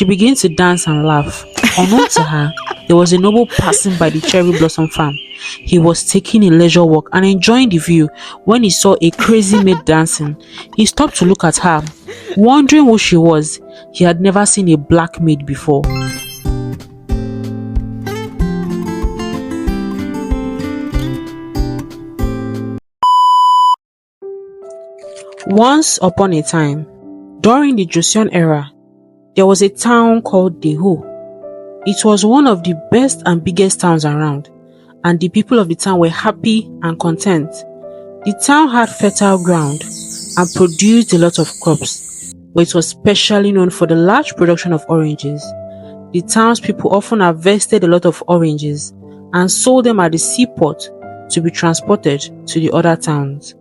She began to dance and laugh. Unknown to her, there was a noble passing by the cherry blossom farm. He was taking a leisure walk and enjoying the view when he saw a crazy maid dancing. He stopped to look at her, wondering who she was. He had never seen a black maid before. Once upon a time, during the Joseon era, there was a town called Daeho. It was one of the best and biggest towns around, and the people of the town were happy and content. The town had fertile ground and produced a lot of crops, but it was specially known for the large production of oranges. The townspeople often harvested a lot of oranges and sold them at the seaport to be transported to the other towns.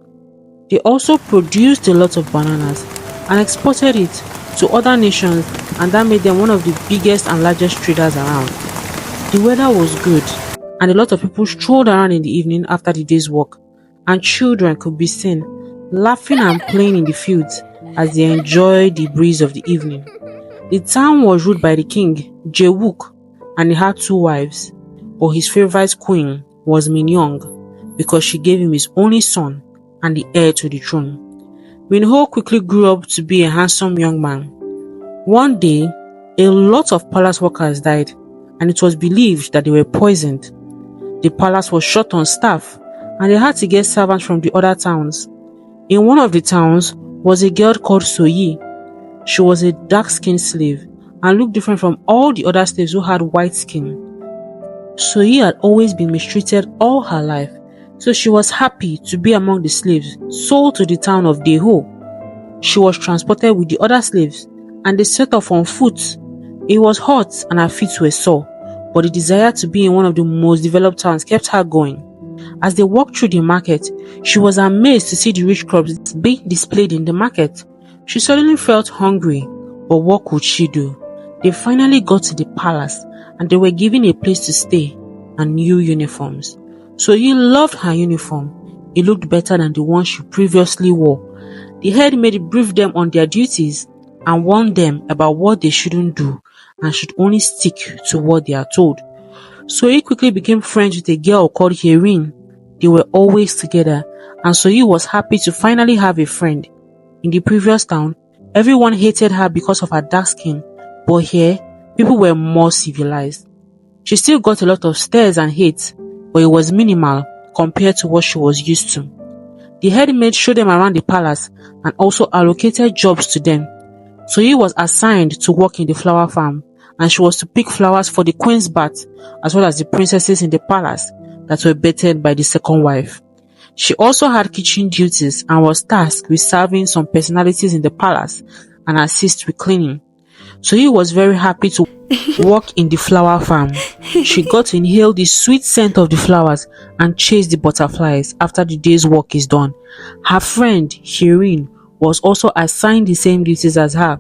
They also produced a lot of bananas and exported it to other nations, and that made them one of the biggest and largest traders around. The weather was good, and a lot of people strolled around in the evening after the day's work, and children could be seen laughing and playing in the fields as they enjoyed the breeze of the evening. The town was ruled by the king, Jae-wook, and he had two wives, but his favorite queen was Min-young because she gave him his only son and the heir to the throne. Min-ho quickly grew up to be a handsome young man. One day, a lot of palace workers died, and it was believed that they were poisoned. The palace was short on staff, and they had to get servants from the other towns. In one of the towns was a girl called So-yi. She was a dark-skinned slave and looked different from all the other slaves who had white skin. So-yi had always been mistreated all her life, so she was happy to be among the slaves sold to the town of Daeho. She was transported with the other slaves, and they set off on foot. It was hot and her feet were sore, but the desire to be in one of the most developed towns kept her going. As they walked through the market, she was amazed to see the rich crops being displayed in the market. She suddenly felt hungry, but what could she do? They finally got to the palace, and they were given a place to stay and new uniforms. So he loved her uniform. It looked better than the one she previously wore. The head maid briefed them on their duties and warned them about what they shouldn't do and should only stick to what they are told. So he quickly became friends with a girl called Hyerin. They were always together, and so he was happy to finally have a friend. In the previous town, everyone hated her because of her dark skin, but here, people were more civilized. She still got a lot of stares and hate, but it was minimal compared to what she was used to. The head maid showed them around the palace and also allocated jobs to them. So he was assigned to work in the flower farm, and she was to pick flowers for the queen's bath as well as the princesses in the palace that were bettered by the second wife. She also had kitchen duties and was tasked with serving some personalities in the palace and assist with cleaning. So he was very happy to work in the flower farm. She got to inhale the sweet scent of the flowers and chase the butterflies after the day's work is done. Her friend, Hyerin, was also assigned the same duties as her.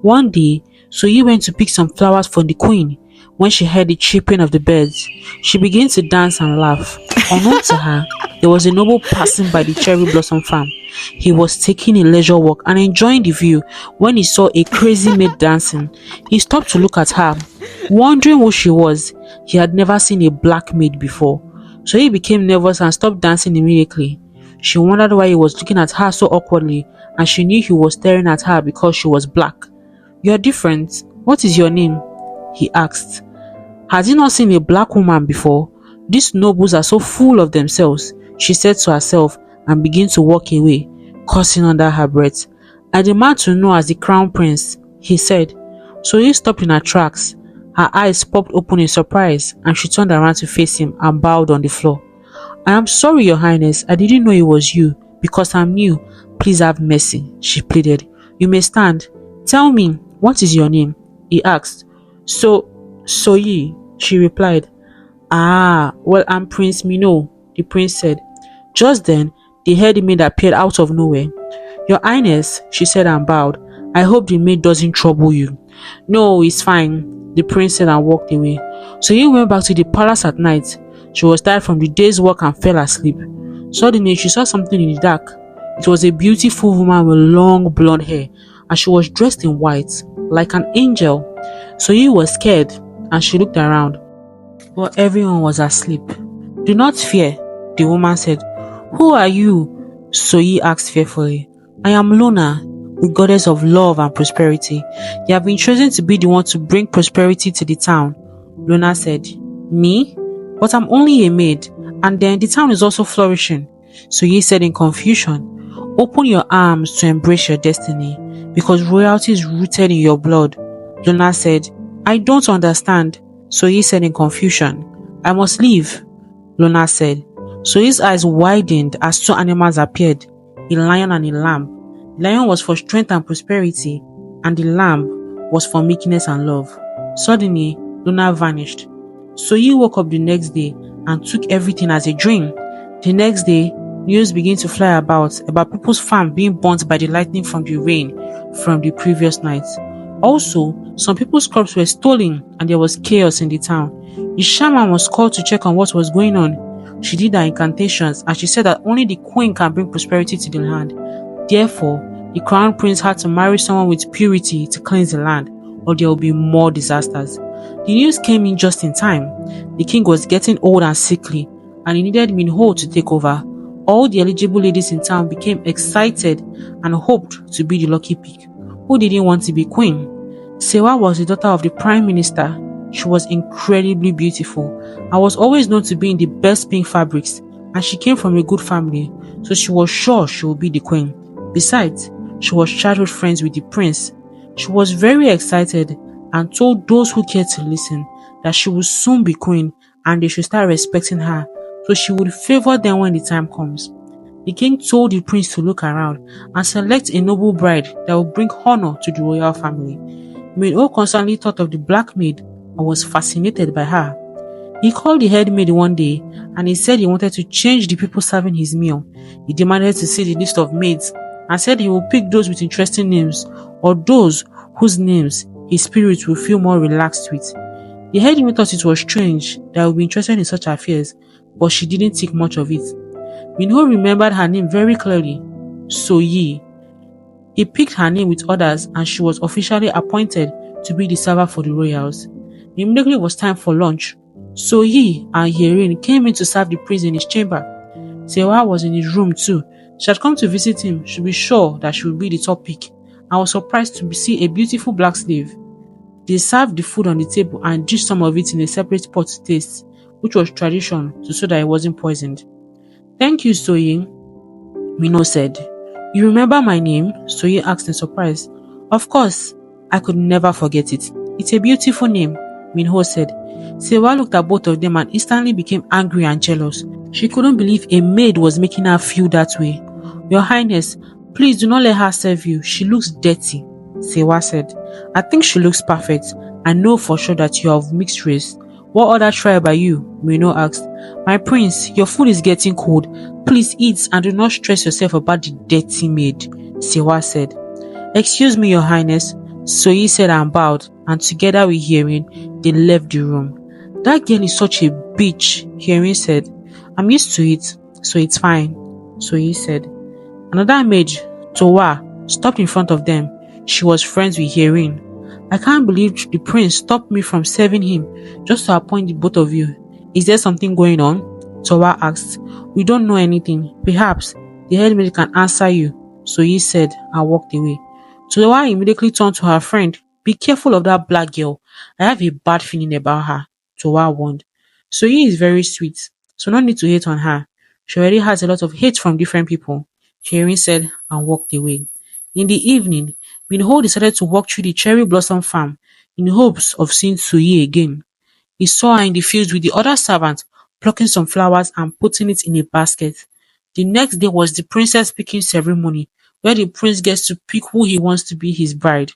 One day, Soyi went to pick some flowers for the queen. When she heard the chirping of the birds, she began to dance and laugh. Unknown to her, there was a noble passing by the cherry blossom farm. He was taking a leisure walk and enjoying the view when he saw a crazy maid dancing. He stopped to look at her, wondering who she was. He had never seen a black maid before, so he became nervous and stopped dancing immediately. She wondered why he was looking at her so awkwardly, and she knew he was staring at her because she was black. "You're different. What is your name?" he asked. Had he not seen a black woman before? These nobles are so full of themselves, she said to herself, and began to walk away, cursing under her breath. "I demand to know as the crown prince," he said. So he stopped in her tracks. Her eyes popped open in surprise, and she turned around to face him and bowed on the floor. "I am sorry, your highness. I didn't know it was you. Because I'm new. Please have mercy," she pleaded. "You may stand. Tell me, what is your name?" he asked. Soyi, she replied. "Ah, well, I'm Prince Mino," the prince said. Just then, the head maid appeared out of nowhere. "Your highness," she said and bowed. "I hope the maid doesn't trouble you." "No, it's fine," the prince said and walked away. So he went back to the palace at night. She was tired from the day's work and fell asleep. Suddenly, she saw something in the dark. It was a beautiful woman with long blonde hair, and she was dressed in white, like an angel. Soyi was scared and she looked around, but everyone was asleep. Do not fear, the woman said. Who are you? Soyi asked fearfully. I am Luna, the goddess of love and prosperity. You have been chosen to be the one to bring prosperity to the town. Luna said. Me? But I'm only a maid, and then the town is also flourishing. Soyi said in confusion. Open your arms to embrace your destiny, because royalty is rooted in your blood. Luna said. I don't understand. Soyi said in confusion. I must leave, Luna said. Soyi's eyes widened as two animals appeared, a lion and a lamb. The lion was for strength and prosperity, and the lamb was for meekness and love. Suddenly, Luna vanished. Soyi woke up the next day and took everything as a dream. The next day, news began to fly about people's farm being burnt by the lightning from the rain from the previous night. Also, some people's crops were stolen and there was chaos in the town. The shaman was called to check on what was going on. She did her incantations and she said that only the queen can bring prosperity to the land. Therefore, the crown prince had to marry someone with purity to cleanse the land, or there will be more disasters. The news came in just in time. The king was getting old and sickly, and he needed Minho to take over. All the eligible ladies in town became excited and hoped to be the lucky pick. Who didn't want to be queen? Sewa was the daughter of the prime minister. She was incredibly beautiful and was always known to be in the best pink fabrics, and she came from a good family, so she was sure she would be the queen. Besides, she was childhood friends with the prince. She was very excited and told those who cared to listen that she would soon be queen and they should start respecting her, so she would favor them when the time comes. The king told the prince to look around and select a noble bride that would bring honor to the royal family. Minho constantly thought of the black maid and was fascinated by her. He called the head maid one day and he said he wanted to change the people serving his meal. He demanded to see the list of maids and said he would pick those with interesting names or those whose names his spirit will feel more relaxed with. The head maid thought it was strange that I would be interested in such affairs, but she didn't think much of it. Minho remembered her name very clearly, Soyi. He picked her name with others and she was officially appointed to be the server for the royals. Immediately it was time for lunch. Soyi and Yerin came in to serve the prince in his chamber. Sewa was in his room too. She had come to visit him to be sure that she would be the top pick, and was surprised to see a beautiful black slave. They served the food on the table and dished some of it in a separate pot to taste, which was tradition to show that it wasn't poisoned. Thank you, Soyi, Minho said. You remember my name? Soyi asked in surprise. Of course, I could never forget it. It's a beautiful name, Minho said. Sewa looked at both of them and instantly became angry and jealous. She couldn't believe a maid was making her feel that way. Your Highness, please do not let her serve you. She looks dirty, Sewa said. I think she looks perfect. I know for sure that you are of mixed race. What other tribe are you? Minho asked. My prince, your food is getting cold. Please eat and do not stress yourself about the dirty maid, Sewa said. Excuse me, Your Highness, Soyi said and bowed, and together with Yerin, they left the room. That girl is such a bitch, Yerin said. I'm used to it, so it's fine, Soyi said. Another maid, Towa, stopped in front of them. She was friends with Yerin. I can't believe the prince stopped me from serving him just to appoint the both of you. Is there something going on? Towa asked. We don't know anything. Perhaps the headmaid can answer you, Soyi said and walked away. Towa immediately turned to her friend. Be careful of that black girl. I have a bad feeling about her, Towa warned. Soyi is very sweet, so no need to hate on her. She already has a lot of hate from different people, Yerin said and walked away. In the evening, Minho decided to walk through the cherry blossom farm in hopes of seeing Soyi again. He saw her in the fields with the other servants, plucking some flowers and putting it in a basket. The next day was the princess picking ceremony, where the prince gets to pick who he wants to be his bride.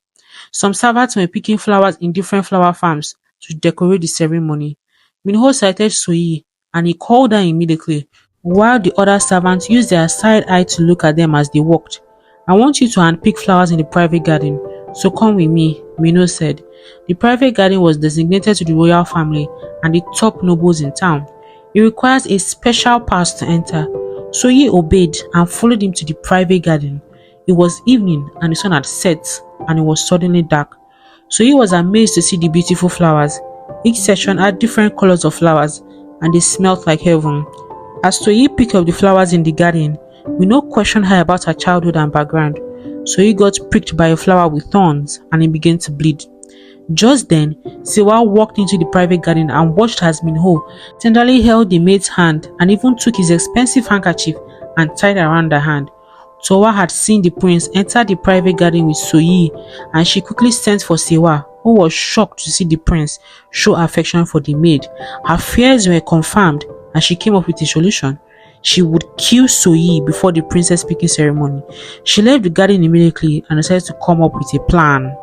Some servants were picking flowers in different flower farms to decorate the ceremony. Minho sighted Soyi and he called her immediately, while the other servants used their side eye to look at them as they walked. I want you to handpick flowers in the private garden, so come with me, Minho said. The private garden was designated to the royal family and the top nobles in town. It requires a special pass to enter. Soyi obeyed and followed him to the private garden. It was evening and the sun had set and it was suddenly dark. So he was amazed to see the beautiful flowers. Each section had different colors of flowers and they smelled like heaven. As Soyi picked up the flowers in the garden, we no question her about her childhood and background. Soyi got pricked by a flower with thorns and he began to bleed. Just then, Sewa walked into the private garden and watched as Minho tenderly held the maid's hand and even took his expensive handkerchief and tied around her hand. Towa had seen the prince enter the private garden with Soyi and she quickly sent for Sewa, who was shocked to see the prince show affection for the maid. Her fears were confirmed and she came up with a solution. She would kill Soyi before the princess picking ceremony. She left the garden immediately and decided to come up with a plan.